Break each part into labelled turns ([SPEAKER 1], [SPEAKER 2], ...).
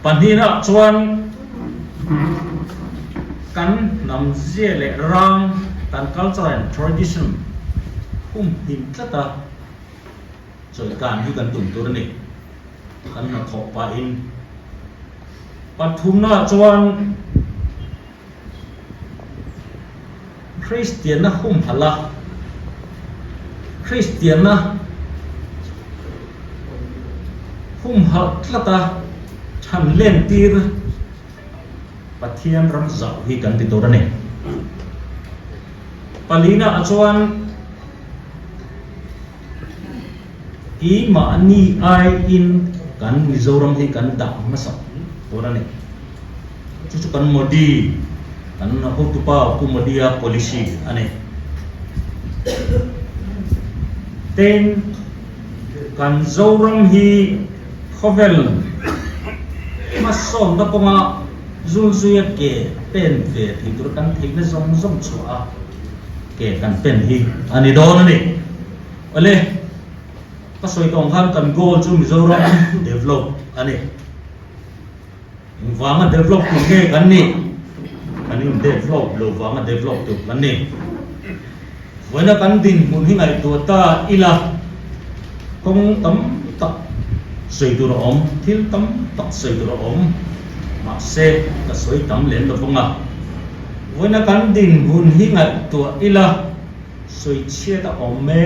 [SPEAKER 1] Panhina chuan kan nam zia le rang kan culture and tradition hin tlata choi kan hi kan tum tur ni kan na thok pa in pathumna chuan Christian na phala Christian na hal tlata than len tir pathian ram zau hi kan ti tur ni palina achuan emaw ni ai in kan Mizoram hi kan da masak tur ni chu kan modi kan na hutupa ku modia policy ane ten kan Mizoram hi khovel mason da ponga zulzuya ke pen ve thì tôi kan thấy nó rong chua ke kan pen hi ani don ni ole ka soi tong khan kan goal chu Mizoram develop ani wanga develop ku ke kan ni ani develop lo wanga develop tu kan ni wena kan din mun hi ngai tu ta ila kong tam tak soi tu om thil tam tak soi tu om ma se ka soi tam len do ponga wena kan din hun hi ngai tu ila soi chia ta om me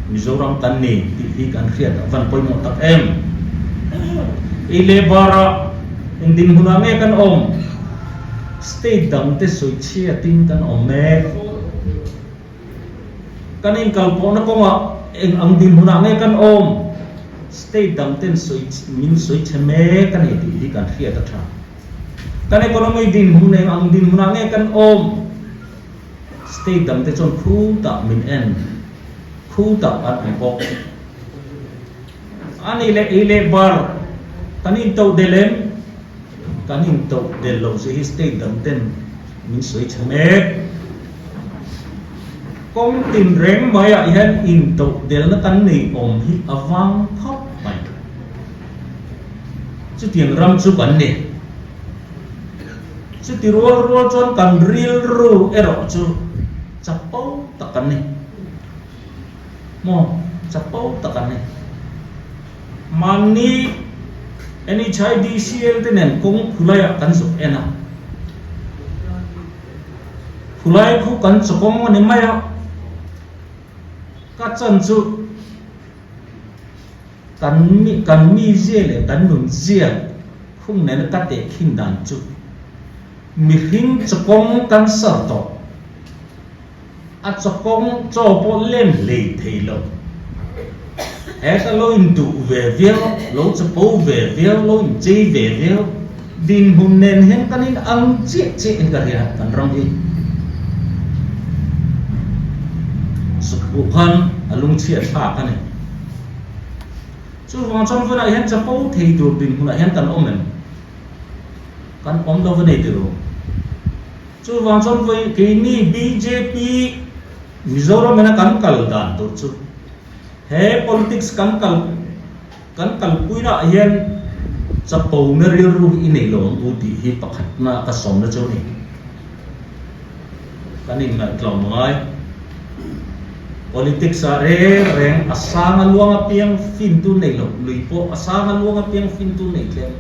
[SPEAKER 1] Mizoram kan ni ti hi kan khiat van poi mo tak em ile bara din huna nge kan om state dam te soi chia tin kan om me kan in kalpo na ponga eng ang din huna nge kan om state dam ten soi cheme kan hi kan khiat ta kan economy din hune ang din huna nge kan om state dam te chon khu ta min en khu ta an bok ani le bar kanin to delem kanin to delo se state dam ten min soi cheme kong tin reng mai a hen in to del na kan nei om hi awang khop pai chu tiang ram chu kan ne chu ti rual chon kan ril ru ero chu chapau takan ne mo chapau takan ne mani any chai DCL tenen kong khulaya kan su ena khulai khu kan chokong ne maya ka chan chu kan mi je le kan nun je khung ne ka te khin dan chu mi hing chokong kan sar to a chokong cho po lem le thei lo e ka lo in du ve ve lo chapo ve ve lo in che ve ve din hun nen hen kanin ang che en ka ria kan ram hi Dawhkan alung chia tha kan ni chu wang chon vna hen chapo thei tur din huna hen kan omen kan om do vne tiru chu wang chon voi ke ni BJP Mizoram mena kan kal dan tur chu he politics kan kal puina hen chapo na ril ru inei lo u ti hi pakhat na ka som na chu ni kanin na tlaw mai politics are reng asanga luanga piang fin tu nei lo luipo asanga luanga piang fin tu nei tle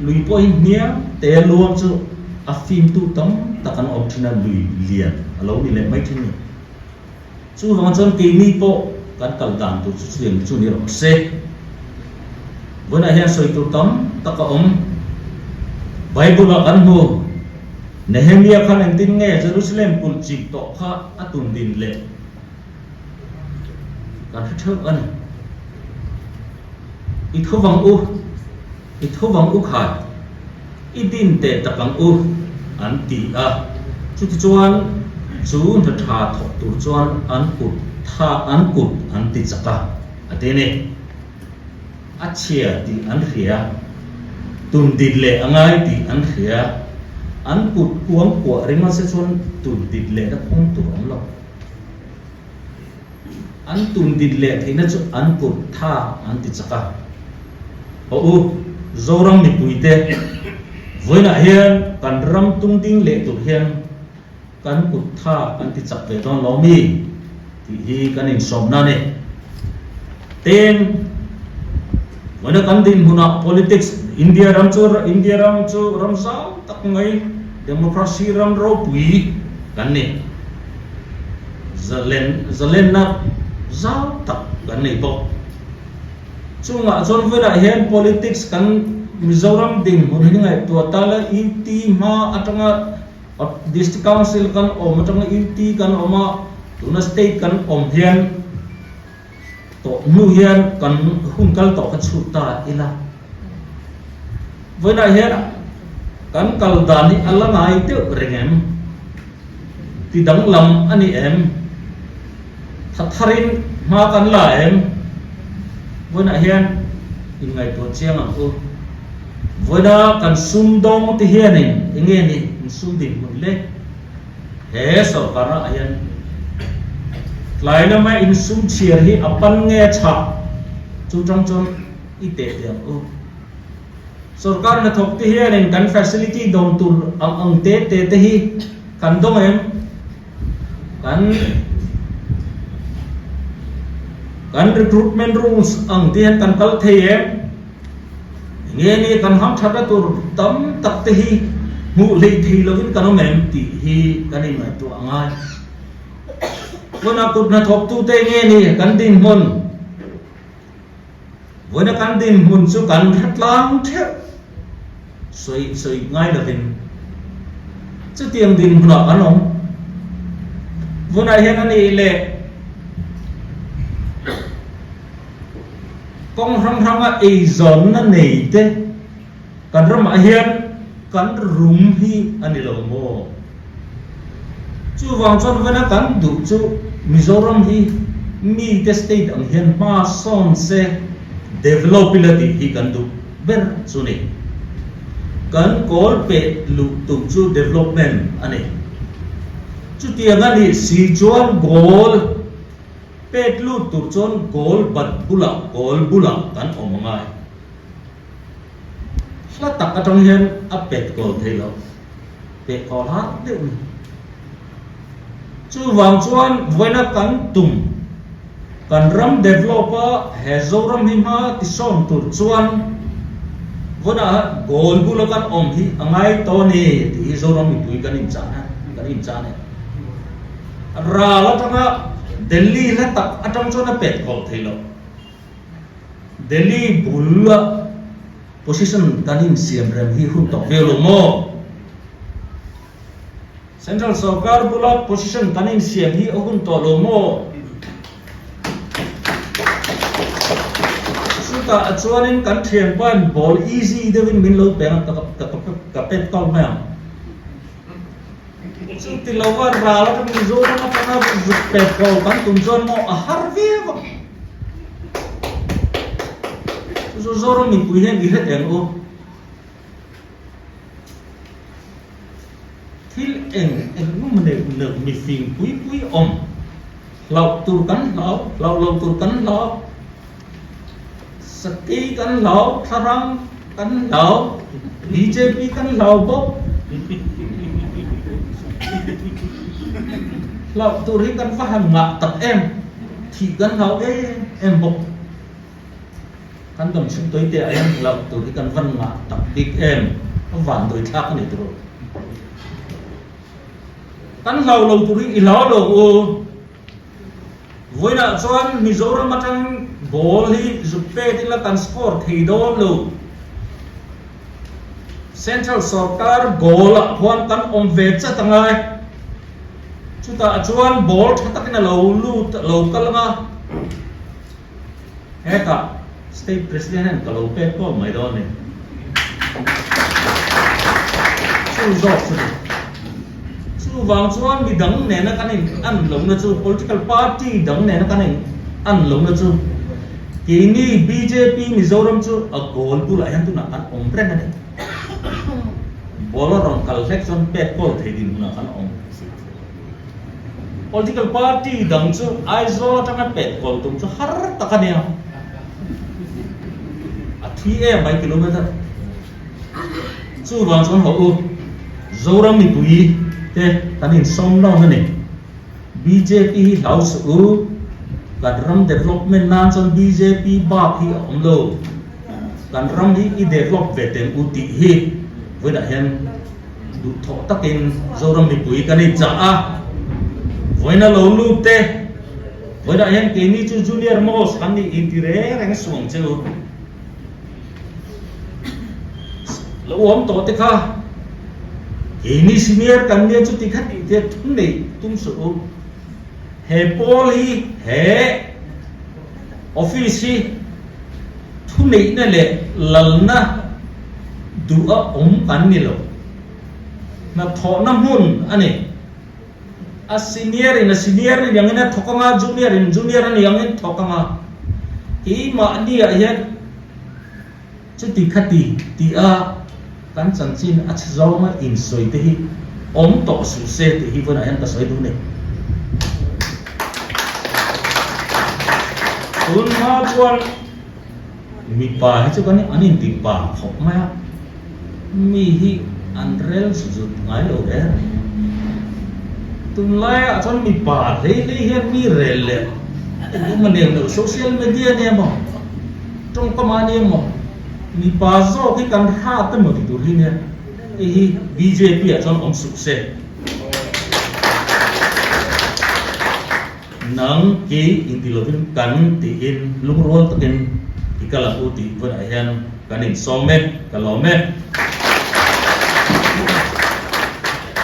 [SPEAKER 1] luipo in nia te luang chu a fin tu tam takan optina lui lian alo ni le mai thini chu wang chon ke ni po kan kal dan tu chu chu ni ro se bona hian soi tu tam taka om Bible kan ho Nehemia khan ang tin nge Jerusalem pul chik to kha atun din le kan thak an i thowang u khai i din te takang u an ti a chu ti chuan chu na tha thok tu chuan an kut an ti chaka atene a chia ti an hria tun din le angai ti an hria an kut kuang kwa ringa se chon tun dit le da khong tu ong lo an tun dit le theina chu an kut tha an ti chaka u zoram mi puite voina hian kan ram tung ting le tu hian kan kut tha kan ti chak ve don lo mi ti hi kan in som na ne ten voina kan din huna politics India ram chu ram sao tak ngai democracy ram ro pui kan ne zalen na zau tak kan ne bo chunga chon voina hian politics kan Mizoram ding mun hingai tua tala inti ma atanga district council kan om atanga inti kan oma tuna state kan om hian to nu hian kan hunkal to ka chuta ila với đại hiện kan kal dani alla ngai te rengem ti dang lam ani em thatharin ma kan la em với đại hiện in ngai to chiang ang u với đó kan sum dong ti hian in nghe ni sum din mun le he so kara ayan lai na ma in sum chiar hi apan nge cha chu trong chon ite diam u सरकार ने थोकती है इन कन फैसिलिटी दों तुर ang te hi kan dong em kan recruitment rules ang tian kan kal the em nge ni kan ham thata tur tam tak te hi mu le thi lovin kan om ti hi kan in mai tu angai wona kut na thok tu te nge ni kan din mon wona kan din mun chu kan that lang the soi ngay là hình chứ tiền đình nọ ăn không vừa nãy hiện anh lệ con răng á ấy giòn nó nảy thế cần răng mà hiện cần rung hi anh lầu mồ chú vàng chọn với nó cần đủ chú Mizoram hi mi the state ang hiện ma son se developability hi cần đủ bên chú này kan call pe lu tum chu development ani chu tiang ani si chuan goal pe lu tu chon goal bat bula kan omangai hla tak atang hian a pet goal thelo pe ko ha de chu wang chuan voina kan tum kan ram developer hezoram hima ti som tur chuan vona goal bulakan om hi angai to ni ti zoram mi pui kan in chana ra la tanga Delhi la tak atang chona pet ko thelo Delhi bulla position kan in siam ram hi hun to velo mo central sarkar bulla position kan in siam hi hun to lo mo ka chuanin kan thian pan ball easy devin min lo peng ka pet kol ma chu ti lo war ra la kan zo na pa na pet kol kan tum zon mo a har ve ba zo zoro min pui hen i het en o thil en nu mane ne mi fing pui om lau tur kan lau tur kan lau Saki kan lau, hram kan lau, BJP kan lau bốc, lau turi kan hmaa tập em, thì kan lau em bốc, kan cầm súng tối tệ em lau turi kan hmaa tập big em, nó vạn đối thác này rồi, kan lau turi ilau lo với là choan Mizoram matang ball hi zupe ti la kan score thei don lo central sarkar goal a huan kan om ve cha tangai chuta chuan ball thatakina lo kalanga heka state president and kalo pe ko mai don ne chu zo chu wang chuan mi dang ne na kanin an lo na chu political party dang ne na kanin an lo na chu kini BJP Mizoram chu a goal bula yan tu na kan ombre na ne bolo ron kal election pet call thedin na kan om political party dang chu aizo tanga pet call tum chu har takania a TM 2 km chu wang chon ho u Mizoram mi pui te tanin som no ne BJP house u kadram development nan chon BJP ba hi omlo kadram hi I develop veten u ti hi với đại hen du thọ takin Mizoram mi pui kani cha a với na lo lu te với đại hen ke ni chu junior most kan ni intire reng suang chu lo om to te kha ke ni senior kan ne chu ti khat ti te thun nei tum su he poli he office hi thun nei na le lalna du a kan ni lo na tho na mun ani a senior in yang ina thokanga junior in yang in thokanga hi ma ni a hian chu ti khati ti a kan chan chin a chhawma in soi te hi om to su se te hi vona an ta soi du ne tun ma chuan mi pa hi chu kan anin ti pa khop ma mi hi an rel su zu ngai lo re tun lai a chon mi pa le hian mi rel le ma ne no social media ne mo trong ka ma ne mo mi pa zo ki kan ha ta mo ti tur hi ne hi BJP a chon om su se nang ki in ti lovin kan ti in lungrol takin ikala u ti von a hian kanin som me ka lo me